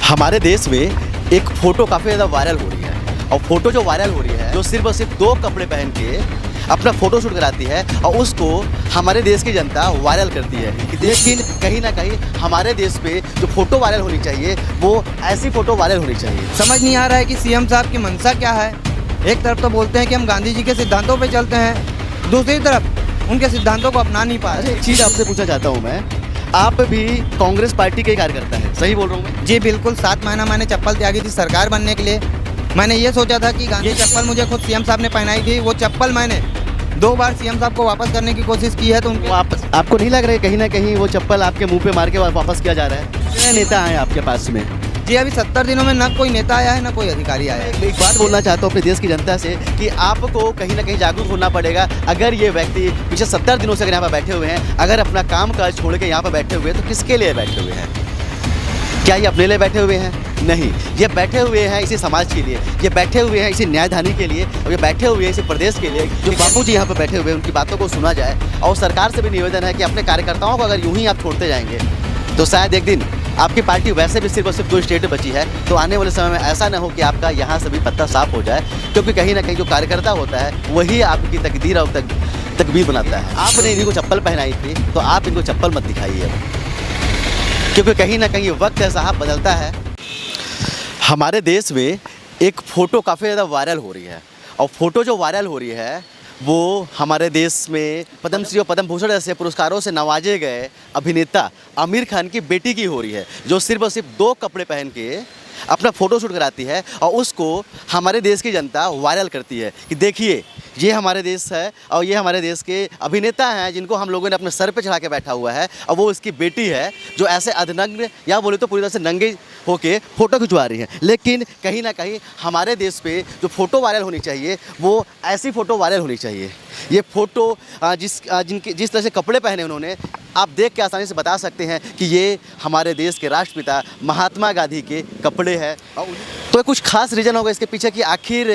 हमारे देश में एक फ़ोटो काफ़ी ज़्यादा वायरल हो रही है और फोटो जो वायरल हो रही है जो सिर्फ और सिर्फ 2 कपड़े पहन के अपना फ़ोटो शूट कराती है और उसको हमारे देश की जनता वायरल करती है। लेकिन कहीं ना कहीं हमारे देश पे जो फ़ोटो वायरल होनी चाहिए वो ऐसी फ़ोटो वायरल होनी चाहिए। समझ नहीं आ रहा है कि सीएम साहब की मंशा क्या है। एक तरफ तो बोलते हैं कि हम गांधी जी के सिद्धांतों पे चलते हैं, दूसरी तरफ उनके सिद्धांतों को अपना नहीं पा रहे। एक चीज़ आपसे पूछना चाहता हूँ मैं, आप भी कांग्रेस पार्टी के कार्यकर्ता हैं, सही बोल रहा हूँ मैं? जी बिल्कुल, 7 महीना मैंने चप्पल त्यागी थी सरकार बनने के लिए। मैंने ये सोचा था कि गांधी चप्पल मुझे खुद सीएम साहब ने पहनाई थी, वो चप्पल मैंने 2 बार सीएम साहब को वापस करने की कोशिश की है। तो उनको आपको नहीं लग रहा है कहीं ना कहीं वो चप्पल आपके मुंह पे मार के वापस किया जा रहा है? कितने नेता आए आपके पास में? जी अभी 70 दिनों में ना कोई नेता आया है ना कोई अधिकारी आया है। एक बात बोलना चाहता हूँ अपने देश की जनता से कि आपको कहीं ना कहीं जागरूक होना पड़ेगा। अगर ये व्यक्ति पिछले 70 दिनों से अगर यहाँ पर बैठे हुए हैं, अगर अपना काम काज छोड़ के यहाँ पर बैठे हुए हैं तो किसके लिए बैठे हुए हैं? क्या ये अपने लिए बैठे हुए हैं? नहीं, ये बैठे हुए हैं इसी समाज के लिए, ये बैठे हुए हैं इसी न्यायधानी के लिए और ये बैठे हुए हैं इसी प्रदेश के लिए। जो बापू जी यहाँ पर बैठे हुए हैं उनकी बातों को सुना जाए और सरकार से भी निवेदन है कि अपने कार्यकर्ताओं को अगर यूं ही आप छोड़ते जाएंगे तो शायद एक दिन आपकी पार्टी वैसे भी सिर्फ और सिर्फ 2 स्टेट बची है, तो आने वाले समय में ऐसा ना हो कि आपका यहाँ से भी पत्ता साफ हो जाए, क्योंकि कहीं ना कहीं जो कार्यकर्ता होता है वही आपकी तकदीर और तकदीर बनाता है। आपने इनको चप्पल पहनाई थी तो आप इनको चप्पल मत दिखाइए, क्योंकि कहीं ना कहीं वक्त है साहब बदलता है। हमारे देश में एक फ़ोटो काफ़ी ज़्यादा वायरल हो रही है और फोटो जो वायरल हो रही है वो हमारे देश में पद्मश्री और पद्म भूषण जैसे पुरस्कारों से नवाजे गए अभिनेता आमिर खान की बेटी की हो रही है, जो सिर्फ और सिर्फ 2 कपड़े पहन के अपना फ़ोटो शूट कराती है और उसको हमारे देश की जनता वायरल करती है कि देखिए ये हमारे देश है और ये हमारे देश के अभिनेता हैं जिनको हम लोगों ने अपने सर पे चढ़ा के बैठा हुआ है और वो उसकी बेटी है जो ऐसे अधनग्न या बोले तो पूरी तरह से नंगे होके फ़ोटो खिंचवा रही है। लेकिन कहीं ना कहीं हमारे देश पे जो फ़ोटो वायरल होनी चाहिए वो ऐसी फ़ोटो वायरल होनी चाहिए। ये फ़ोटो जिस तरह से कपड़े पहने उन्होंने, आप देख के आसानी से बता सकते हैं कि ये हमारे देश के राष्ट्रपिता महात्मा गांधी के कपड़े हैं। तो कुछ खास रीज़न होगा इसके पीछे कि आखिर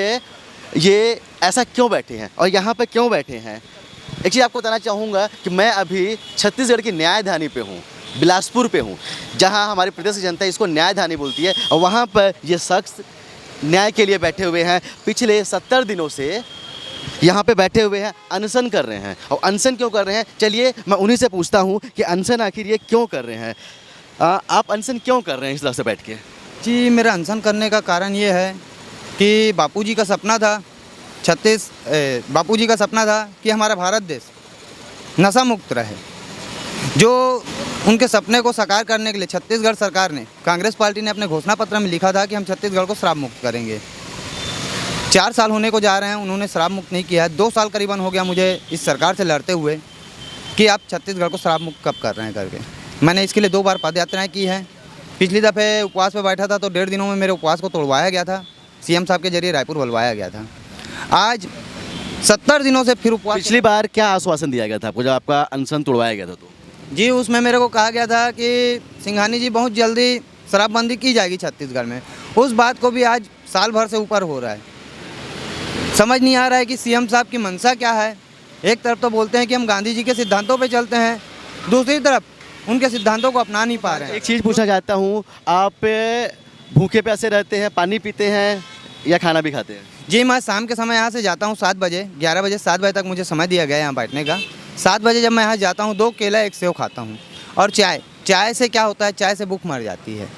ये ऐसा क्यों बैठे हैं और यहाँ पे क्यों बैठे हैं। एक चीज़ आपको बताना चाहूँगा कि मैं अभी छत्तीसगढ़ की न्यायधानी पे हूँ, बिलासपुर पे हूँ, जहाँ हमारे प्रदेश की जनता इसको न्यायधानी बोलती है और वहाँ पर ये शख्स न्याय के लिए बैठे हुए हैं। पिछले 70 दिनों से यहाँ पे बैठे हुए हैं, अनशन कर रहे हैं। और अनशन क्यों कर रहे हैं, चलिए मैं उन्हीं से पूछता हूँ कि अनशन आखिर ये क्यों कर रहे हैं। आप अनशन क्यों कर रहे हैं इस तरह से बैठ के? जी मेरा अनशन करने का कारण ये है कि बापूजी का सपना था बापूजी का सपना था कि हमारा भारत देश नशा मुक्त रहे। जो उनके सपने को साकार करने के लिए छत्तीसगढ़ सरकार ने, कांग्रेस पार्टी ने अपने घोषणा पत्र में लिखा था कि हम छत्तीसगढ़ को शराब मुक्त करेंगे। 4 साल होने को जा रहे हैं, उन्होंने शराब मुक्त नहीं किया है। 2 साल करीबन हो गया मुझे इस सरकार से लड़ते हुए कि आप छत्तीसगढ़ को शराब मुक्त कब कर रहे हैं करके। मैंने इसके लिए 2 बार पद यात्राएँ की हैं। पिछली दफ़े उपवास पे बैठा था तो 1.5 दिनों में मेरे उपवास को तोड़वाया गया था, सीएम साहब के जरिए रायपुर बुलवाया गया था। आज 70 दिनों से फिर उपवास। पिछली बार क्या आश्वासन दिया गया था आपको जब आपका अनशन तोड़वाया गया था? तो जी उसमें मेरे को कहा गया था कि सिंघानी जी बहुत जल्दी शराबबंदी की जाएगी छत्तीसगढ़ में। उस बात को भी आज साल भर से ऊपर हो रहा है। समझ नहीं आ रहा है कि सीएम साहब की मंशा क्या है। एक तरफ तो बोलते हैं कि हम गांधी जी के सिद्धांतों पे चलते हैं, दूसरी तरफ उनके सिद्धांतों को अपना नहीं पा रहे हैं। एक चीज़ पूछना चाहता हूँ, आप भूखे प्यासे रहते हैं, पानी पीते हैं या खाना भी खाते हैं? जी मैं शाम के समय यहाँ से जाता हूँ 7 बजे, 11 बजे 7 बजे तक मुझे समय दिया गया है यहाँ बैठने का। 7 बजे जब मैं यहाँ जाता हूँ 2 केला 1 सेव खाता हूँ और चाय से क्या होता है, चाय से भूख मर जाती है।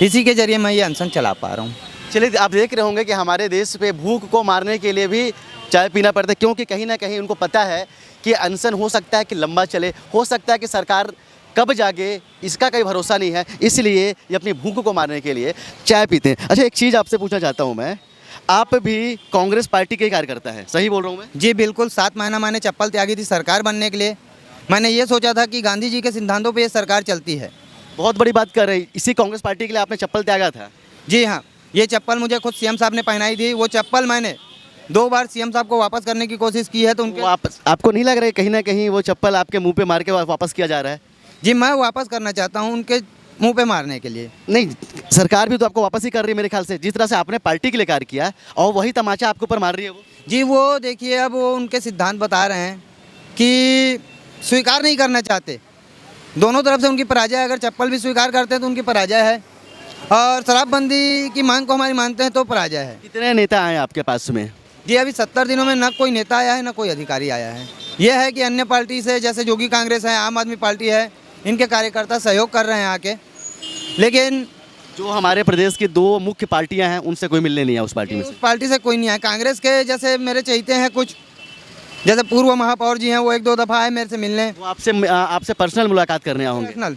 इसी के ज़रिए मैं ये अनशन चला पा रहा हूँ। चलिए, आप देख रहे होंगे कि हमारे देश पे भूख को मारने के लिए भी चाय पीना पड़ता है, क्योंकि कहीं ना कहीं उनको पता है कि अनशन हो सकता है कि लंबा चले, हो सकता है कि सरकार कब जागे, इसका कोई भरोसा नहीं है, इसलिए ये अपनी भूख को मारने के लिए चाय पीते हैं। अच्छा, एक चीज़ आपसे पूछना चाहता हूँ मैं, आप भी कांग्रेस पार्टी के कार्यकर्ता हैं, सही बोल रहा हूँ मैं? जी बिल्कुल, 7 महीना मैंने चप्पल त्यागी थी सरकार बनने के लिए। मैंने ये सोचा था कि गांधी जी के सिद्धांतों पे ये सरकार चलती है। बहुत बड़ी बात कर रही, इसी कांग्रेस पार्टी के लिए आपने चप्पल त्यागा था? जी हाँ, ये चप्पल मुझे खुद सीएम साहब ने पहनाई थी। वो चप्पल मैंने 2 बार सीएम साहब को वापस करने की कोशिश की है। तो उनके आपको नहीं लग रहा है कहीं ना कहीं वो चप्पल आपके मुंह पे मार के वापस किया जा रहा है? जी मैं वापस करना चाहता हूँ उनके मुंह पे मारने के लिए। नहीं, सरकार भी तो आपको वापस ही कर रही है मेरे ख्याल से, जिस तरह से आपने पार्टी के लिए कार्य किया और वही तमाचा आपके ऊपर मार रही है वो। जी वो देखिए, अब वो उनके सिद्धांत बता रहे हैं कि स्वीकार नहीं करना चाहते। दोनों तरफ से उनकी पराजय है। अगर चप्पल भी स्वीकार करते हैं तो उनकी पराजय है। और शराबबंदी की मांग को हमारी मानते हैं तो पराजय है। कितने नेता आए आपके पास में? जी अभी 70 दिनों में न कोई नेता आया है, न कोई अधिकारी आया है। यह है कि अन्य पार्टी से, जैसे जोगी कांग्रेस है, आम आदमी पार्टी है, इनके कार्यकर्ता सहयोग कर रहे हैं आके, लेकिन जो हमारे प्रदेश की दो मुख्य पार्टियां हैं उनसे कोई मिलने नहीं है उस पार्टी में उस से। पार्टी से कोई नहीं आया। कांग्रेस के जैसे मेरे चहेते हैं कुछ, जैसे पूर्व महापौर जी हैं, वो 1-2 दफ़ा आए मेरे से मिलने। वो आपसे पर्सनल मुलाकात करने होंगे?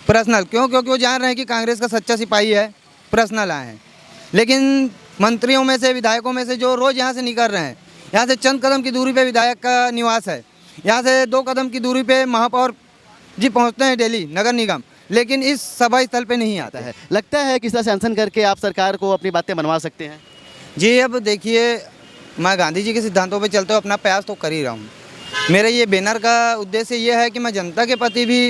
पर्सनल क्यों? क्योंकि वो जान रहे हैं कि कांग्रेस का सच्चा सिपाही है, पर्सनल आए हैं। लेकिन मंत्रियों में से, विधायकों में से जो रोज़ यहाँ से निकल रहे हैं, यहाँ से चंद कदम की दूरी पे विधायक का निवास है, यहाँ से 2 कदम की दूरी पे महापौर जी पहुँचते हैं डेली, नगर निगम, लेकिन इस सभा स्थल पे नहीं आता है। लगता है किस तरह से अनशन करके आप सरकार को अपनी बातें मनवा सकते हैं? जी अब देखिए, मैं गांधी जी के सिद्धांतों पे चलते हुए अपना प्रयास तो कर ही रहा हूँ। मेरे ये बैनर का उद्देश्य ये है कि मैं जनता के प्रति भी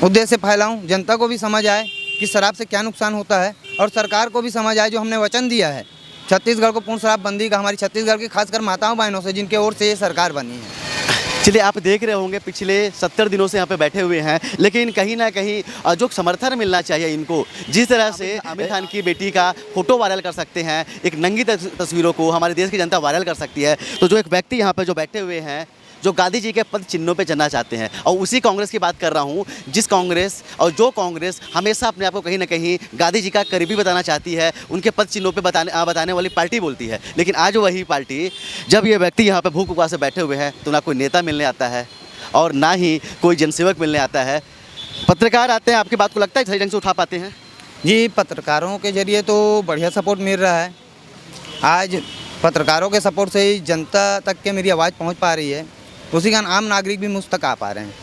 उद्देश्य फैलाऊँ, जनता को भी समझ आए कि शराब से क्या नुकसान होता है, और सरकार को भी समझ आए जो हमने वचन दिया है छत्तीसगढ़ को पूर्ण शराबबंदी का, हमारी छत्तीसगढ़ की खासकर माताओं बहनों से, जिनके ओर से ये सरकार बनी है। चलिए, आप देख रहे होंगे पिछले 70 दिनों से यहाँ पे बैठे हुए हैं, लेकिन कहीं ना कहीं जो समर्थन मिलना चाहिए इनको, जिस तरह से आमिर खान की बेटी का फोटो वायरल कर सकते हैं, एक नंगी तस्वीरों को हमारे देश की जनता वायरल कर सकती है, तो जो एक व्यक्ति यहाँ पे जो बैठे हुए हैं, जो गांधी जी के पद चिन्हों पे चलना चाहते हैं, और उसी कांग्रेस की बात कर रहा हूँ जिस कांग्रेस और जो कांग्रेस हमेशा अपने आप को कहीं ना कहीं गांधी जी का करीबी बताना चाहती है, उनके पद चिन्हों पे बताने वाली पार्टी बोलती है। लेकिन आज वही पार्टी, जब ये व्यक्ति यहाँ पे भूख उपवास से बैठे हुए हैं, तो ना कोई नेता मिलने आता है और ना ही कोई जनसेवक मिलने आता है। पत्रकार आते हैं, आपकी बात को लगता है सही ढंग से उठा पाते हैं? जी पत्रकारों के जरिए तो बढ़िया सपोर्ट मिल रहा है। आज पत्रकारों के सपोर्ट से ही जनता तक के मेरी आवाज़ पहुंच पा रही है, उसी कारण आम नागरिक भी मुझ तक आ पा रहे हैं।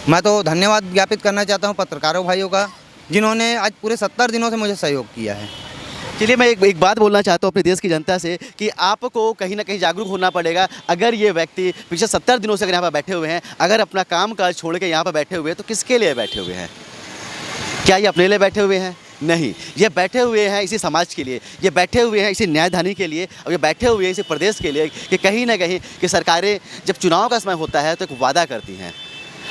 मैं तो धन्यवाद ज्ञापित करना चाहता हूं पत्रकारों भाइयों का, जिन्होंने आज पूरे 70 दिनों से मुझे सहयोग किया है। चलिए, मैं एक बात बोलना चाहता हूँ अपने देश की जनता से कि आपको कहीं ना कहीं जागरूक होना पड़ेगा। अगर ये व्यक्ति पिछले 70 दिनों से अगर यहाँ पर बैठे हुए हैं, अगर अपना काम काज छोड़ के यहाँ पर बैठे हुए हैं, तो किसके लिए बैठे हुए हैं? क्या ये अपने लिए बैठे हुए हैं? नहीं, ये बैठे हुए हैं इसी समाज के लिए, ये बैठे हुए हैं इसी न्यायधानी के लिए, और ये बैठे हुए हैं इसी प्रदेश के लिए कि कहीं ना कहीं कि सरकारें जब चुनाव का समय होता है तो एक वादा करती हैं।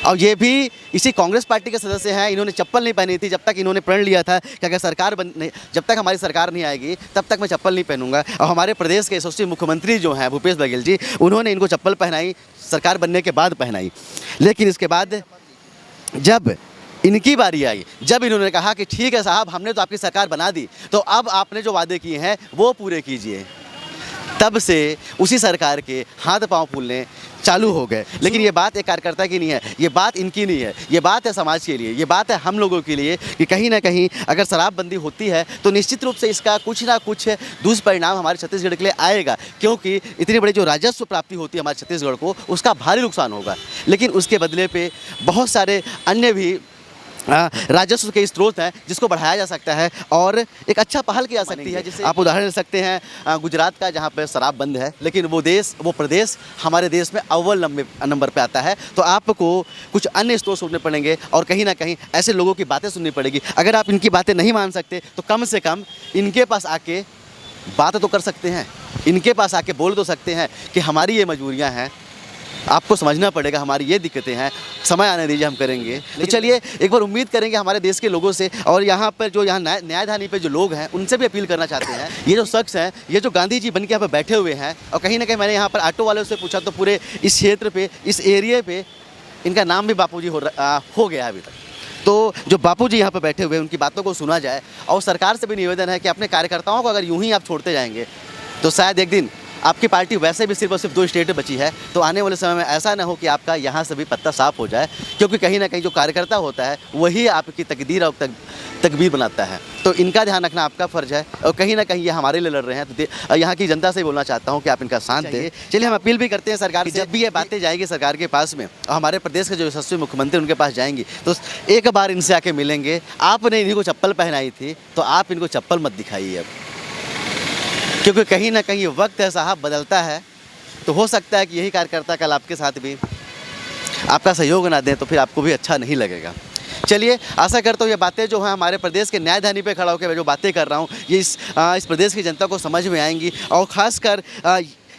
और ये भी इसी कांग्रेस पार्टी के सदस्य हैं। इन्होंने चप्पल नहीं पहनी थी जब तक इन्होंने प्रण लिया था कि अगर जब तक हमारी सरकार नहीं आएगी तब तक मैं चप्पल नहीं पहनूंगा। और हमारे प्रदेश के यशस्वी मुख्यमंत्री जो हैं भूपेश बघेल जी, उन्होंने इनको चप्पल पहनाई, सरकार बनने के बाद पहनाई। लेकिन इसके बाद जब इनकी बारी आई, जब इन्होंने कहा कि ठीक है साहब, हमने तो आपकी सरकार बना दी, तो अब आपने जो वादे किए हैं वो पूरे कीजिए, तब से उसी सरकार के हाथ पांव फूलने चालू हो गए। लेकिन ये बात एक कार्यकर्ता की नहीं है, ये बात इनकी नहीं है, ये बात है समाज के लिए, ये बात है हम लोगों के लिए कि कहीं ना कहीं अगर शराबबंदी होती है तो निश्चित रूप से इसका कुछ ना कुछ दुष्परिणाम हमारे छत्तीसगढ़ के लिए आएगा, क्योंकि इतनी बड़ी जो राजस्व प्राप्ति होती है हमारे छत्तीसगढ़ को, उसका भारी नुकसान होगा। लेकिन उसके बदले पे बहुत सारे अन्य भी राजस्व के स्रोत हैं जिसको बढ़ाया जा सकता है और एक अच्छा पहल की जा सकती है। जैसे आप उदाहरण ले सकते हैं गुजरात का, जहाँ पर शराब बंद है, लेकिन वो प्रदेश हमारे देश में अव्वल नंबर पे आता है। तो आपको कुछ अन्य स्रोत सुनने पड़ेंगे और कहीं ना कहीं ऐसे लोगों की बातें सुननी पड़ेगी। अगर आप इनकी बातें नहीं मान सकते तो कम से कम इनके पास आके बात तो कर सकते हैं, इनके पास आके बोल तो सकते हैं कि हमारी ये मजबूरियाँ हैं, आपको समझना पड़ेगा, हमारी ये दिक्कतें हैं, समय आने दीजिए, हम करेंगे। तो चलिए एक बार उम्मीद करेंगे हमारे देश के लोगों से, और यहाँ पर जो यहाँ न्यायधानी पे जो लोग हैं उनसे भी अपील करना चाहते हैं। ये जो शख्स हैं, ये जो गांधी जी बन के यहाँ पर बैठे हुए हैं, और कहीं ना कहीं मैंने यहाँ पर ऑटो वालों से पूछा तो पूरे इस क्षेत्र पे, इस एरिए पे इनका नाम भी बापू जी हो गया है अभी तक। तो जो बापू जी यहाँ पर बैठे हुए हैं, उनकी बातों को सुना जाए, और सरकार से भी निवेदन है कि अपने कार्यकर्ताओं को अगर यूँ ही आप छोड़ते जाएंगे तो शायद एक दिन आपकी पार्टी वैसे भी सिर्फ और सिर्फ 2 स्टेट बची है, तो आने वाले समय में ऐसा ना हो कि आपका यहाँ से भी पत्ता साफ हो जाए, क्योंकि कहीं ना कहीं जो कार्यकर्ता होता है वही आपकी तकदीर और तकदीर बनाता है। तो इनका ध्यान रखना आपका फ़र्ज़ है, और कहीं ना कहीं ये हमारे लिए लड़ रहे हैं। तो यहाँ की जनता से बोलना चाहता हूँ कि आप इनका साथ दें। चलिए, हम अपील भी करते हैं सरकार से, जब भी ये बातें जाएंगी सरकार के पास में, और हमारे प्रदेश के जो यशस्वी मुख्यमंत्री उनके पास जाएंगी, तो एक बार इनसे आके मिलेंगे। आपने इनको चप्पल पहनाई थी तो आप इनको चप्पल मत दिखाइए अब, क्योंकि कहीं ना कहीं वक्त है साहब, बदलता है। तो हो सकता है कि यही कार्यकर्ता कल आपके साथ भी आपका सहयोग ना दें, तो फिर आपको भी अच्छा नहीं लगेगा। चलिए, आशा करता हूँ ये बातें जो हैं हमारे प्रदेश के न्यायधानी पे खड़ा होकर मैं जो बातें कर रहा हूँ, ये इस प्रदेश की जनता को समझ में आएंगी, और ख़ासकर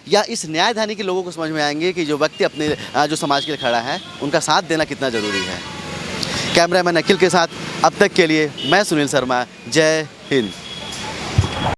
या इस न्यायधानी के लोगों को समझ में आएंगे कि जो व्यक्ति अपने जो समाज के लिए खड़ा है, उनका साथ देना कितना ज़रूरी है। कैमरामैन अखिल के साथ अब तक के लिए मैं सुनील शर्मा। जय हिंद।